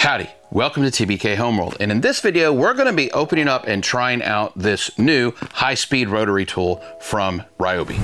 Howdy, welcome to TBKHomeworld, and in this video we're going to be opening up and trying out this new high-speed rotary tool from Ryobi.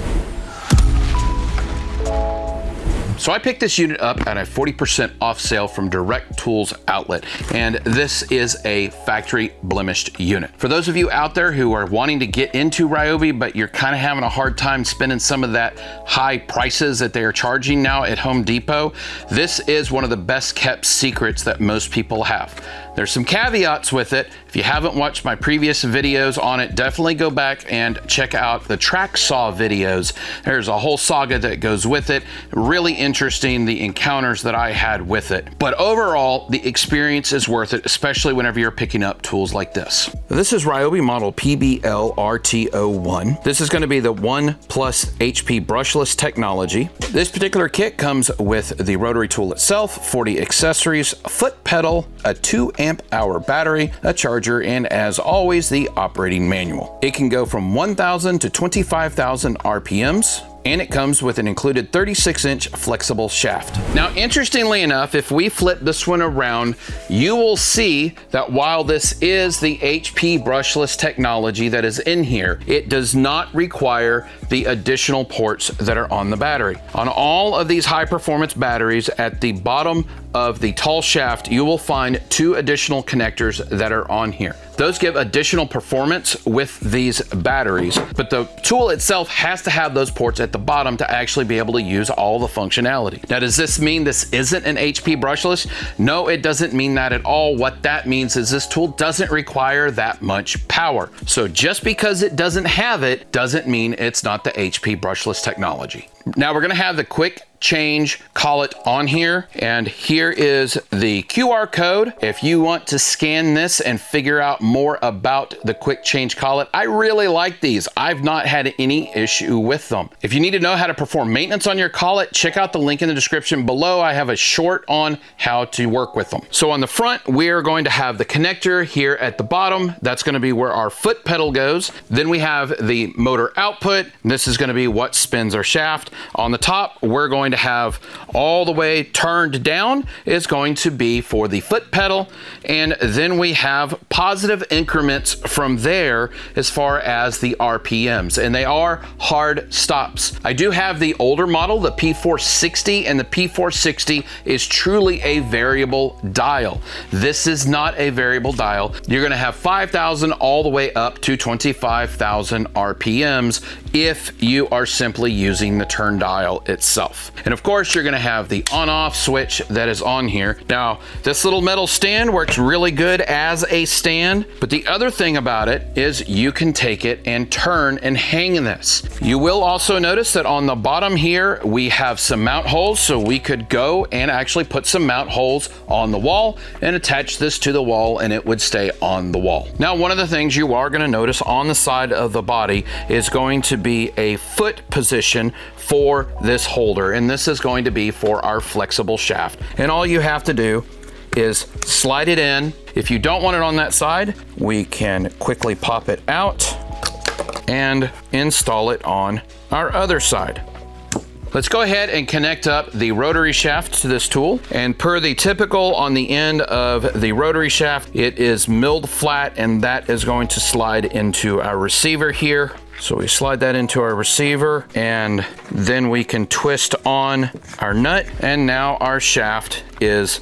So I picked this unit up at a 40% off sale from Direct Tools Outlet, and this is a factory blemished unit. For those of you out there who are wanting to get into Ryobi, but you're kind of having a hard time spending some of that high prices that they are charging now at Home Depot, this is one of the best kept secrets that most people have. There's some caveats with it. If you haven't watched my previous videos on it, definitely go back and check out the track saw videos. There's a whole saga that goes with it. Really interesting, the encounters that I had with it. But overall, the experience is worth it, especially whenever you're picking up tools like this. This is Ryobi model PBLRT01. This is going to be the 1 Plus HP brushless technology. This particular kit comes with the rotary tool itself, 40 accessories, a foot pedal, a 2 amp hour battery, a charger, and as always, the operating manual. It can go from 1,000 to 25,000 RPMs. And it comes with an included 36-inch flexible shaft. Now, interestingly enough, if we flip this one around, you will see that while this is the HP brushless technology that is in here, it does not require the additional ports that are on the battery. On all of these high-performance batteries, at the bottom of the tall shaft, you will find 2 additional connectors that are on here. Those give additional performance with these batteries, but the tool itself has to have those ports at the bottom to actually be able to use all the functionality. Now, does this mean this isn't an HP brushless? No, it doesn't mean that at all. What that means is this tool doesn't require that much power. So just because it doesn't have it, doesn't mean it's not the HP brushless technology. Now we're gonna have the QuickChange collet on here, and here is the QR code. If you want to scan this and figure out more about the QuickChange collet, I really like these. I've not had any issue with them. If you need to know how to perform maintenance on your collet, check out the link in the description below. I have a short on how to work with them. So on the front, we're going to have the connector here at the bottom. That's gonna be where our foot pedal goes. Then we have the motor output. This is gonna be what spins our shaft. On the top, we're going to have all the way turned down is going to be for the foot pedal. And then we have positive increments from there as far as the RPMs, and they are hard stops. I do have the older model, the P460, and the P460 is truly a variable dial. This is not a variable dial. You're gonna have 5,000 all the way up to 25,000 RPMs if you are simply using the turn dial itself. And of course, you're gonna have the on-off switch that is on here. Now, this little metal stand works really good as a stand, but the other thing about it is you can take it and turn and hang this. You will also notice that on the bottom here, we have some mount holes, so we could go and actually put some mount holes on the wall and attach this to the wall, and it would stay on the wall. Now, one of the things you are gonna notice on the side of the body is going to be a foot position for this holder, and this is going to be for our flexible shaft. And all you have to do is slide it in. If you don't want it on that side, we can quickly pop it out and install it on our other side. Let's go ahead and connect up the rotary shaft to this tool. And per the typical on the end of the rotary shaft, it is milled flat, and that is going to slide into our receiver here. So we slide that into our receiver, and then we can twist on our nut, and now our shaft is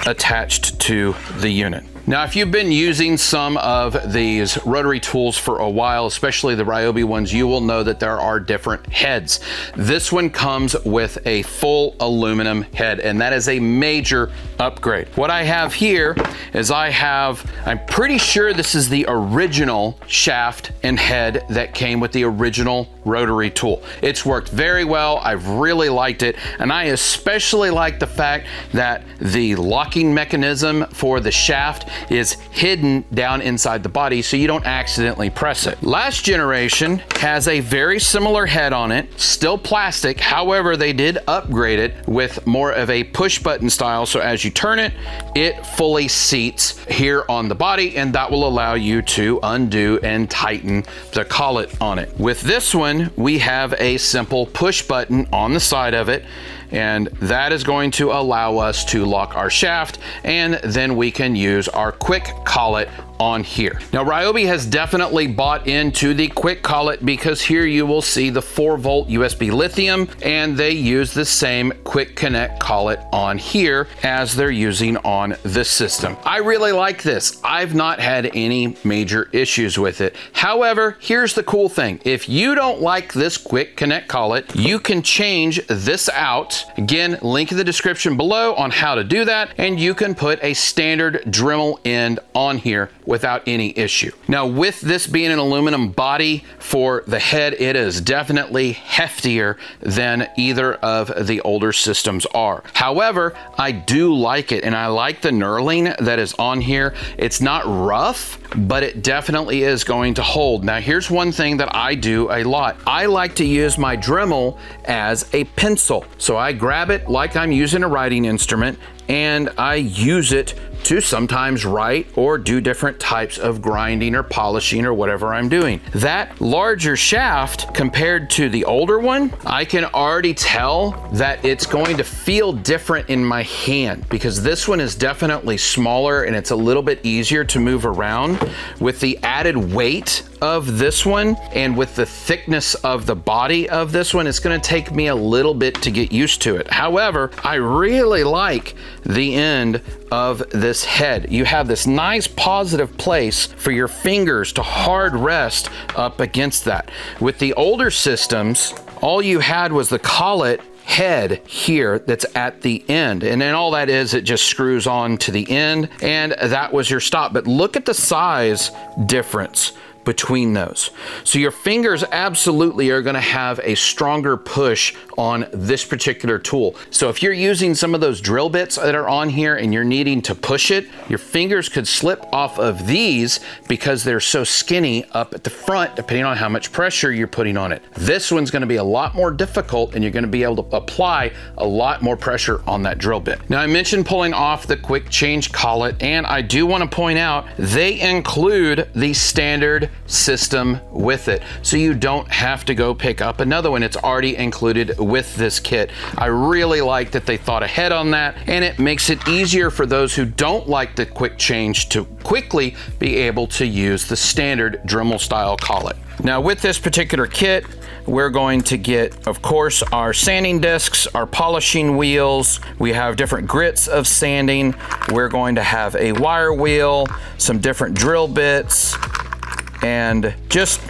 attached to the unit. Now, if you've been using some of these rotary tools for a while, especially the Ryobi ones, you will know that there are different heads. This one comes with a full aluminum head, and that is a major upgrade. What I have here is I'm pretty sure this is the original shaft and head that came with the original rotary tool. It's worked very well. I've really liked it, and I especially like the fact that the locking mechanism for the shaft is hidden down inside the body so you don't accidentally press it. Last generation has a very similar head on it, still plastic. However, they did upgrade it with more of a push button style, so as you turn it, it fully seats here on the body, and that will allow you to undo and tighten the collet on it. With this one, we have a simple push button on the side of it, and that is going to allow us to lock our shaft, and then we can use our quick collet on here. Now Ryobi has definitely bought into the quick collet because here you will see the 4-volt USB lithium, and they use the same quick connect collet on here as they're using on this system. I really like this. I've not had any major issues with it. However, here's the cool thing. If you don't like this quick connect collet, you can change this out. Again, link in the description below on how to do that, and you can put a standard Dremel end on here without any issue. Now, with this being an aluminum body for the head, it is definitely heftier than either of the older systems are. However, I do like it, and I like the knurling that is on here. It's not rough, but it definitely is going to hold. Now, here's one thing that I do a lot. I like to use my Dremel as a pencil. So I grab it like I'm using a writing instrument, and I use it to sometimes write or do different types of grinding or polishing or whatever I'm doing. That larger shaft compared to the older one, I can already tell that it's going to feel different in my hand because this one is definitely smaller and it's a little bit easier to move around. With the added weight of this one and with the thickness of the body of this one, it's going to take me a little bit to get used to it. However, I really like the end of this head. You have this nice positive place for your fingers to hard rest up against that. With the older systems, all you had was the collet head here that's at the end, and then all that is, it just screws on to the end, and that was your stop. But look at the size difference between those. So your fingers absolutely are going to have a stronger push on this particular tool. So if you're using some of those drill bits that are on here and you're needing to push it, your fingers could slip off of these because they're so skinny up at the front, depending on how much pressure you're putting on it. This one's going to be a lot more difficult, and you're going to be able to apply a lot more pressure on that drill bit. Now, I mentioned pulling off the QuickChange collet, and I do want to point out they include the standard system with it, so you don't have to go pick up another one. It's already included with this kit. I really like that they thought ahead on that, and it makes it easier for those who don't like the QuickChange to quickly be able to use the standard Dremel-style collet. Now, with this particular kit, we're going to get, of course, our sanding discs, our polishing wheels. We have different grits of sanding. We're going to have a wire wheel, some different drill bits, and just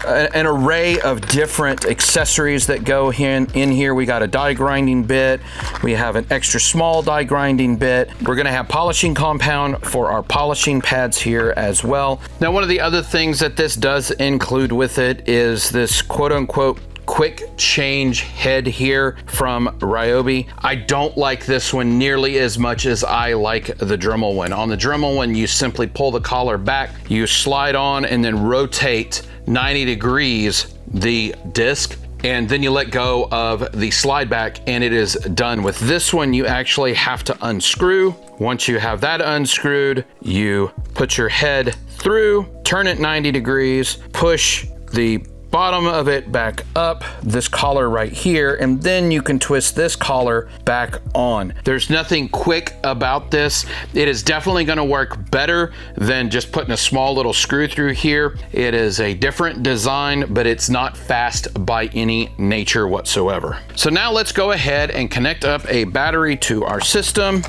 an array of different accessories that go in here. We got a die grinding bit. We have an extra small die grinding bit. We're gonna have polishing compound for our polishing pads here as well. Now, one of the other things that this does include with it is this quote unquote QuickChange head here from Ryobi. I don't like this one nearly as much as I like the Dremel one. On the Dremel one, you simply pull the collar back, you slide on and then rotate 90 degrees the disc, and then you let go of the slide back and it is done. With this one, you actually have to unscrew. Once you have that unscrewed, you put your head through, turn it 90 degrees, push the bottom of it back up, this collar right here, and then you can twist this collar back on. There's nothing quick about this. It is definitely going to work better than just putting a small little screw through here. It is a different design, but it's not fast by any nature whatsoever. So now let's go ahead and connect up a battery to our system,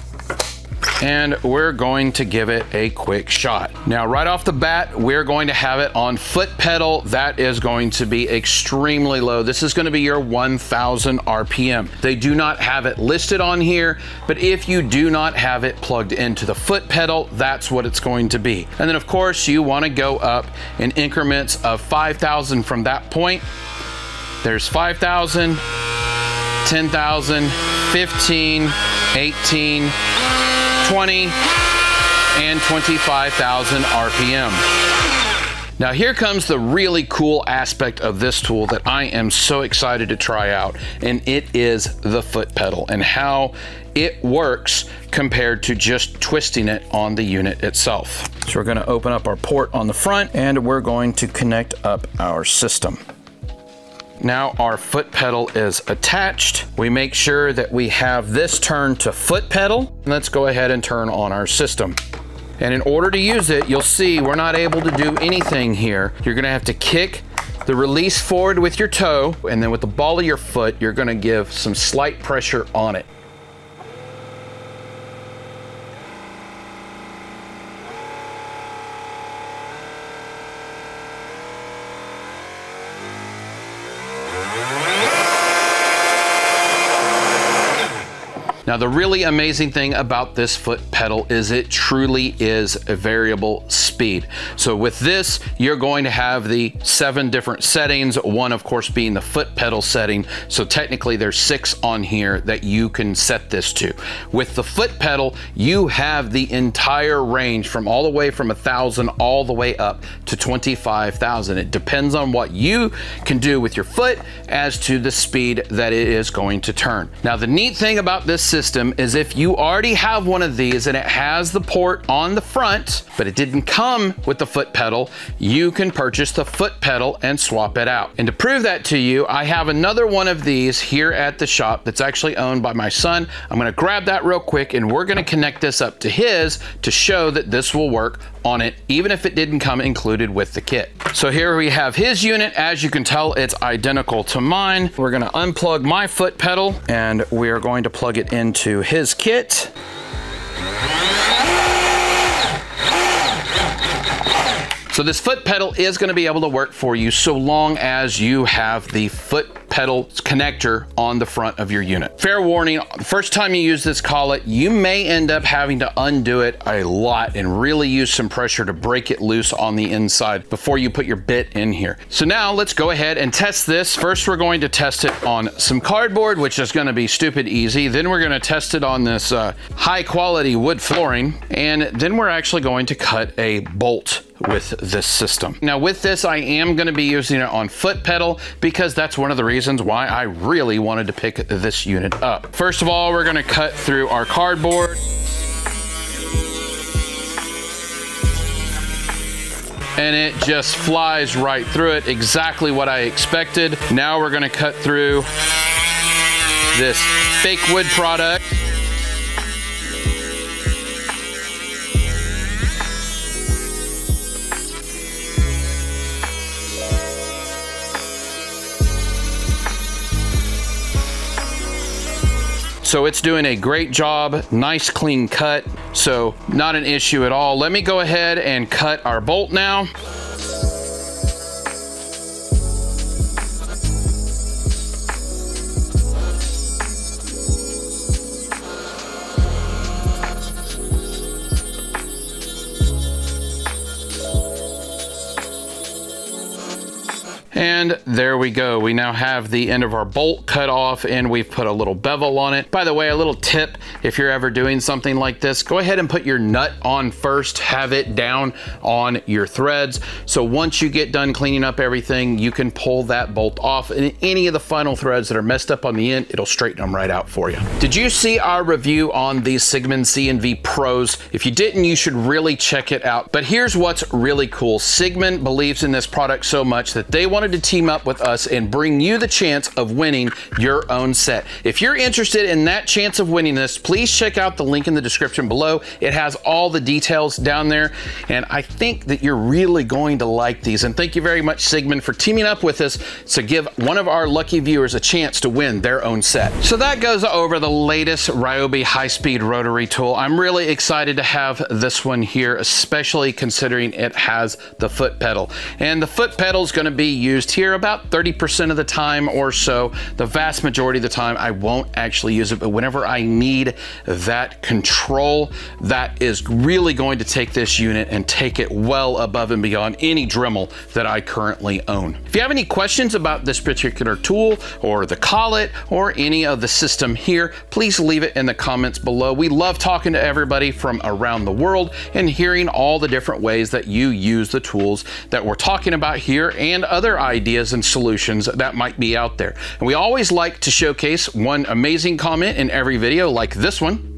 and we're going to give it a quick shot. Now, right off the bat, we're going to have it on foot pedal. That is going to be extremely low. This is going to be your 1000 RPM. They do not have it listed on here, but if you do not have it plugged into the foot pedal, that's what it's going to be. And then of course, you want to go up in increments of 5,000 from that point. There's 5,000, 10,000, 15, 18, 20, and 25,000 RPM. Now here comes the really cool aspect of this tool that I am so excited to try out, and it is the foot pedal and how it works compared to just twisting it on the unit itself. So we're going to open up our port on the front and we're going to connect up our system. Now our foot pedal is attached. We make sure that we have this turned to foot pedal. Let's go ahead and turn on our system. And in order to use it, you'll see we're not able to do anything here. You're gonna have to kick the release forward with your toe, and then with the ball of your foot, you're gonna give some slight pressure on it. Now, the really amazing thing about this foot pedal is it truly is a variable speed. So with this, you're going to have the 7 different settings, one of course being the foot pedal setting. So technically there's 6 on here that you can set this to. With the foot pedal, you have the entire range from all the way from 1,000 all the way up to 25,000. It depends on what you can do with your foot as to the speed that it is going to turn. Now, the neat thing about this system is if you already have one of these and it has the port on the front, but it didn't come with the foot pedal, you can purchase the foot pedal and swap it out. And to prove that to you, I have another one of these here at the shop that's actually owned by my son. I'm gonna grab that real quick and we're gonna connect this up to his to show that this will work on it, even if it didn't come included with the kit. So here we have his unit. As you can tell, it's identical to mine. We're gonna unplug my foot pedal and we are going to plug it into his kit. So this foot pedal is going to be able to work for you so long as you have the foot pedal connector on the front of your unit. Fair warning, the first time you use this collet, you may end up having to undo it a lot and really use some pressure to break it loose on the inside before you put your bit in here. So now let's go ahead and test this. First, we're going to test it on some cardboard, which is going to be stupid easy. Then we're going to test it on this high quality wood flooring. And then we're actually going to cut a bolt with this system. Now with this, I am going to be using it on foot pedal because that's one of the reasons why I really wanted to pick this unit up. First of all, we're going to cut through our cardboard. And it just flies right through it, exactly what I expected. Now we're going to cut through this fake wood product. So it's doing a great job, nice clean cut, so not an issue at all. Let me go ahead and cut our bolt now. And there we go. We now have the end of our bolt cut off and we've put a little bevel on it. By the way, a little tip, if you're ever doing something like this, go ahead and put your nut on first, have it down on your threads. So once you get done cleaning up everything, you can pull that bolt off, and any of the final threads that are messed up on the end, it'll straighten them right out for you. Did you see our review on the Sigmund C&V Pros? If you didn't, you should really check it out. But here's what's really cool. Sigmund believes in this product so much that they wanted to team up with us and bring you the chance of winning your own set. If you're interested in that chance of winning this, please check out the link in the description below. It has all the details down there, and I think that you're really going to like these. And thank you very much, Sigmund, for teaming up with us to give one of our lucky viewers a chance to win their own set. So that goes over the latest Ryobi high-speed rotary tool. I'm really excited to have this one here, especially considering it has the foot pedal. And the foot pedal is going to be used here about 30% of the time or so. The vast majority of the time I won't actually use it, but whenever I need that control, that is really going to take this unit and take it well above and beyond any Dremel that I currently own. If you have any questions about this particular tool or the collet or any of the system here, please leave it in the comments below. We love talking to everybody from around the world and hearing all the different ways that you use the tools that we're talking about here and other ideas and solutions that might be out there. And we always like to showcase one amazing comment in every video, like this one.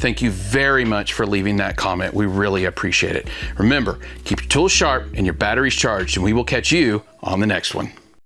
thank you very much for leaving that comment. We really appreciate it. Remember, keep your tools sharp and your batteries charged, and we will catch you on the next one.